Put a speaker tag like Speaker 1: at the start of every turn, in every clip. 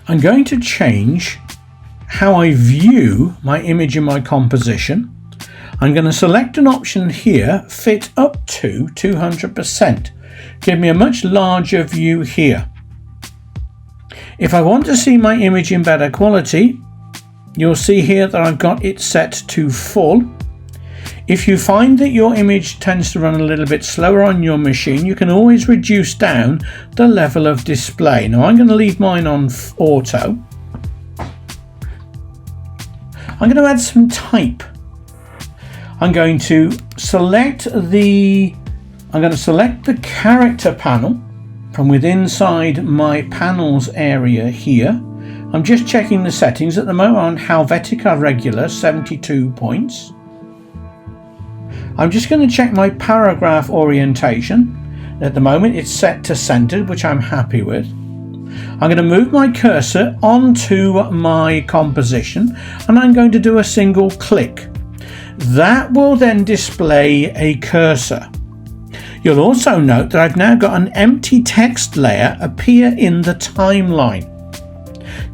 Speaker 1: I'm going to change how I view my image in my composition. I'm going to select an option here, fit up to 200%. Give me a much larger view here. If I want to see my image in better quality, you'll see here that I've got it set to full. If you find that your image tends to run a little bit slower on your machine, you can always reduce down the level of display. Now I'm going to leave mine on auto. I'm going to add some type. I'm going to select the character panel from within inside my panels area here. I'm just checking the settings at the moment on Helvetica Regular 72 points. I'm just going to check my paragraph orientation. At the moment it's set to centered, which I'm happy with. I'm going to move my cursor onto my composition and I'm going to do a single click. That will then display a cursor. You'll also note that I've now got an empty text layer appear in the timeline.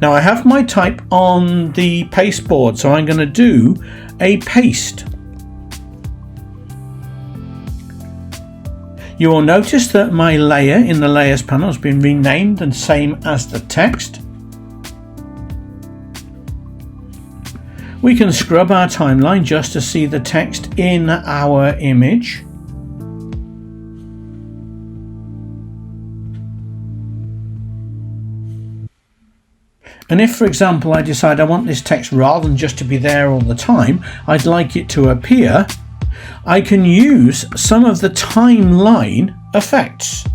Speaker 1: Now I have my type on the pasteboard, so I'm going to do a paste. You will notice that my layer in the layers panel has been renamed and same as the text. We can scrub our timeline just to see the text in our image. And if, for example, I decide I want this text rather than just to be there all the time, I'd like it to appear, I can use some of the timeline effects.